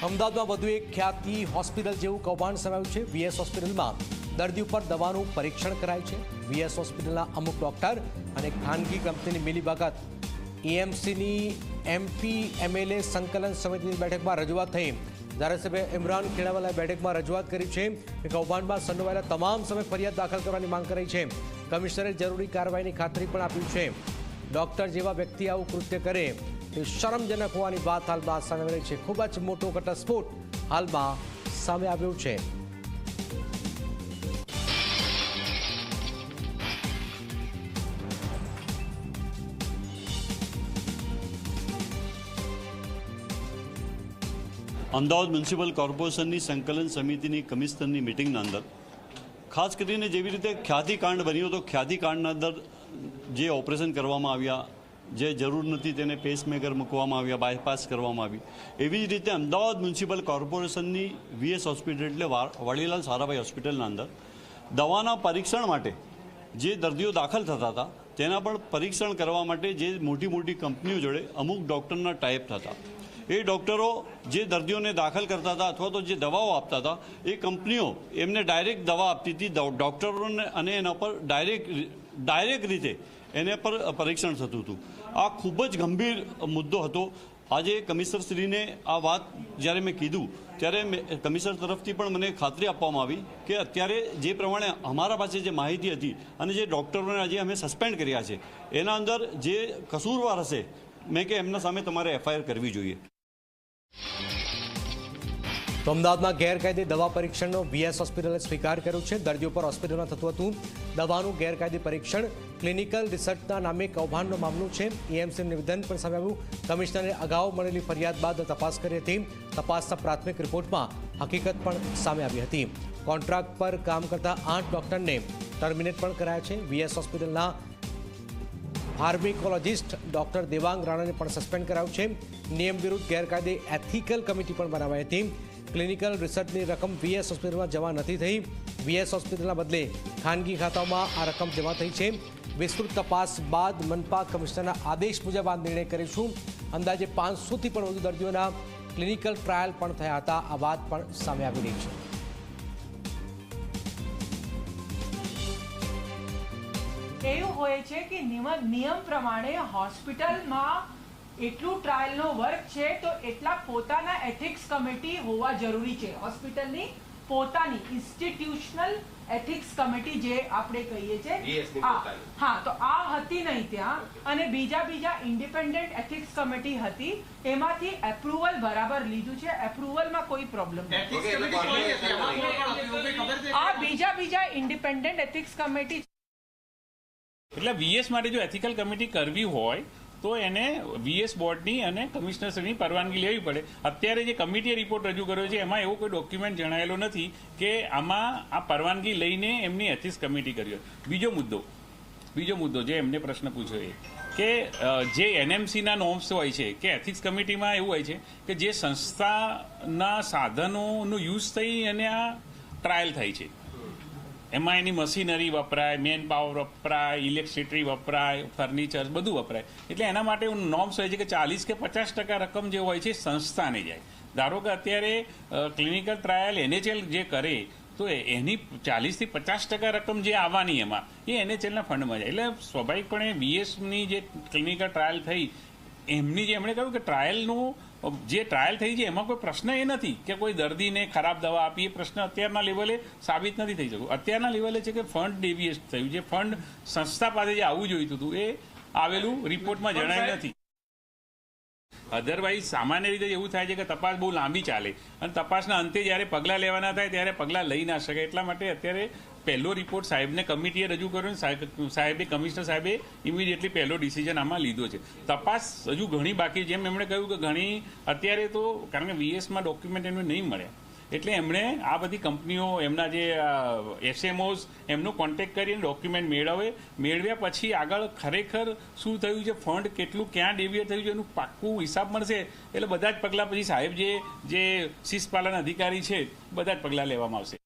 અમદાવાદમાં વધુ એક ખ્યાતિ હોસ્પિટલ જેવું કૌભાંડ સામે આવ્યું છે। વીએસ હોસ્પિટલમાં દર્દી ઉપર દવાનું પરીક્ષણ કરાય છે। વીએસ હોસ્પિટલના અમુક ડોક્ટર અને ખાનગી કંપનીની મિલીભગત એએમસીની એમપી એમએલએ સંકલન સમિતિની બેઠકમાં રજૂઆત થઈ। ધારાસભ્ય ઇમરાન ખેડાવાલાએ બેઠકમાં રજૂઆત કરી છે કે કૌભાંડમાં સંડોવાયેલા તમામ સામે ફરિયાદ દાખલ કરવાની માંગ કરી છે। કમિશનરે જરૂરી કાર્યવાહીની ખાતરી પણ આપી છે। ડોક્ટર જેવા વ્યક્તિ આવું કૃત્ય કરે તે શરમજનક હોવાની વાત હાલમાં સામે આવી રહી છે। ખૂબ જ મોટો ઘટસ્ફોટ હાલમાં સામે આવ્યો છે। અમદાવાદ મ્યુનિસિપલ કોર્પોરેશનની સંકલન સમિતિની કમિશનરની મિટિંગના અંદર ખાસ કરીને જેવી રીતે ખ્યાતિકાંડ બન્યો તો ખ્યાતિકાંડના અંદર જે ઓપરેશન કરવામાં આવ્યા, જે જરૂર નથી તેને પેસમેકર મૂકવામાં આવ્યા, બાયપાસ કરવામાં આવી, એવી જ રીતે અમદાવાદ મ્યુનિસિપલ કોર્પોરેશનની વીએસ હોસ્પિટલ એટલે વાડીલાલ સારાભાઈ હોસ્પિટલના અંદર દવાના પરીક્ષણ માટે જે દર્દીઓ દાખલ થતા હતા તેના પણ પરીક્ષણ કરવા માટે જે મોટી મોટી કંપનીઓ જોડે અમુક ડૉક્ટરના ટાઈપ થતા। એ ડૉક્ટરો જે દર્દીઓને દાખલ કરતા હતા અથવા તો જે દવાઓ આપતા હતા એ કંપનીઓ એમને ડાયરેક્ટ દવા આપતી હતી ડૉક્ટરોને અને એના પર ડાયરેક્ટ રીતે એને પર પરીક્ષણ થતું હતું। આ ખૂબ જ ગંભીર મુદ્દો હતો। આજે કમિશનરશ્રીને આ વાત જ્યારે મેં કીધું ત્યારે કમિશનર તરફથી પણ મને ખાતરી આપવામાં આવી કે અત્યારે જે પ્રમાણે અમારા પાસે જે માહિતી હતી અને જે ડૉક્ટરોને આજે અમે સસ્પેન્ડ કર્યા છે એના અંદર જે કસૂરવાર હશે મેં કે એમના સામે તમારે એફઆઈઆર કરવી જોઈએ। તો અમદાવાદમાં ગેરકાયદે દવા પરીક્ષણનો વીએસ હોસ્પિટલે સ્વીકાર કર્યો છે। દર્દીઓ પર હોસ્પિટલમાં થતું હતું દવાનું ગેરકાયદે પરીક્ષણ। ક્લિનિકલ રિસર્ચના નામે કૌભાંડનો મામલો છે। એએમસીનું નિવેદન પણ સામે આવ્યું। કમિશનરે અગાઉ મળેલી ફરિયાદ બાદ તપાસ કરી હતી। તપાસના પ્રાથમિક રિપોર્ટમાં હકીકત પણ સામે આવી હતી। કોન્ટ્રાક્ટ પર કામ કરતા 8 ડોક્ટરને ટર્મિનેટ પણ કરાયા છે। વીએસ હોસ્પિટલના ફાર્મિકોલોજિસ્ટ ડોક્ટર દેવાંગ રાણાને પણ સસ્પેન્ડ કરાયું છે। નિયમ વિરુદ્ધ ગેરકાયદે એથિકલ કમિટી પણ બનાવાઈ હતી। ક્લિનિકલ રિસર્ચની રકમ વીએસ હોસ્પિટલમાં જમા નથી થઈ। વીએસ હોસ્પિટલના બદલે ખાનગી ખાતાઓમાં આ રકમ જમા થઈ છે। વિસ્તૃત તપાસ બાદ મનપા કમિશનરના આદેશ મુજબ આ નિર્ણય કરીશું। અંદાજે 500થી પણ વધુ દર્દીઓના ક્લિનિકલ ટ્રાયલ પણ થયા હતા। આ વાત પણ સામે આવી રહી છે। એવું હોય છે કે નિયમ પ્રમાણે હોસ્પિટલમાં એટલું ટ્રાયલનો વર્ક છે તો એટલા પોતાના એથિક્સ કમિટી હોવા જરૂરી છે। હોસ્પિટલની પોતાની ઇન્સ્ટિટ્યુશનલ એથિક્સ કમિટી જે આપણે કહીએ છીએ હા, તો આ હતી નહીં ત્યાં અને બીજા ઇન્ડિપેન્ડન્ટ એથિક્સ કમિટી હતી। એમાંથી એપ્રુવલ બરાબર લીધું છે। એપ્રુવલમાં કોઈ પ્રોબ્લેમ નથી। આ બીજા ઇન્ડિપેન્ડન્ટ એથિક્સ કમિટી એટલે વીએસ માટે જો એથિકલ કમિટી કરવી હોય તો એને વીએસ બોર્ડની અને કમિશનરશ્રીની પરવાનગી લેવી પડે। અત્યારે જે કમિટીએ રિપોર્ટ રજૂ કર્યો છે એમાં એવો કોઈ ડોક્યુમેન્ટ જણાયેલો નથી કે આમાં આ પરવાનગી લઈને એમની એથિક્સ કમિટી કરી હોય। બીજો મુદ્દો જે એમને પ્રશ્ન પૂછ્યો એ કે જે એનએમસીના નોર્મ્સ હોય છે કે એથિક્સ કમિટીમાં એવું હોય છે કે જે સંસ્થાના સાધનોનો યુઝ થઈ અને આ ટ્રાયલ થાય છે એમાં એની મશીનરી વપરાય, મેન પાવર વપરાય, ઇલેક્ટ્રિસિટી વપરાય, ફર્નિચર બધું વપરાય। એટલે એના માટે નોર્મ્સ હોય છે કે 40 કે 50% રકમ જે હોય છે સંસ્થાને જાય। ધારો કે અત્યારે ક્લિનિકલ ટ્રાયલ એનએચએલ જે કરે તો એની 40થી 50% રકમ જે આવવાની એમાં એ એનએચએલના ફંડમાં જાય। એટલે સ્વાભાવિકપણે વીએસની જે ક્લિનિકલ ટ્રાયલ થઈ એમની જે એમણે કહ્યું કે ટ્રાયલનું જે ટ્રાયલ થઈ છે એમાં કોઈ પ્રશ્ન એ નથી કે કોઈ દર્દીને ખરાબ દવા આપી। એ પ્રશ્ન અત્યારના લેવલે સાબિત નથી થઈ શકતો। અત્યારના લેવલે છે કે ફંડ ડેવિએટ થયું, જે ફંડ સંસ્થા પાસે જે આવવું જોઈતું હતું એ આવેલું રિપોર્ટમાં જણાયું નથી। અધરવાઇઝ સામાન્ય રીતે એવું થાય છે કે તપાસ બહુ લાંબી ચાલે અને તપાસના અંતે જ્યારે પગલાં લેવાના થાય ત્યારે પગલાં લઈ ના શકે। એટલા માટે અત્યારે પહેલો રિપોર્ટ સાહેબને કમિટીએ રજૂ કર્યો, સાહેબે કમિશનર સાહેબે ઇમિડિયેટલી પહેલો ડિસિઝન આમાં લીધો છે। તપાસ હજુ ઘણી બાકી, જેમ એમણે કહ્યું કે ઘણી અત્યારે તો કારણ કે વીએસમાં ડોક્યુમેન્ટ એમને નહીં મળ્યા એટલે એમણે આ બધી કંપનીઓ એમના જે એસએમઓઝ એમનો કોન્ટેક્ટ કરીને ડોક્યુમેન્ટ મેળવ્યા પછી આગળ ખરેખર શું થયું છે, ફંડ કેટલું ક્યાં ડેવિએટ થયું છે એનું પાક્કું હિસાબ મળશે એટલે બધા જ પગલાં પછી સાહેબ જે શિસ્ત પાલન અધિકારી છે બધા જ પગલાં લેવામાં આવશે।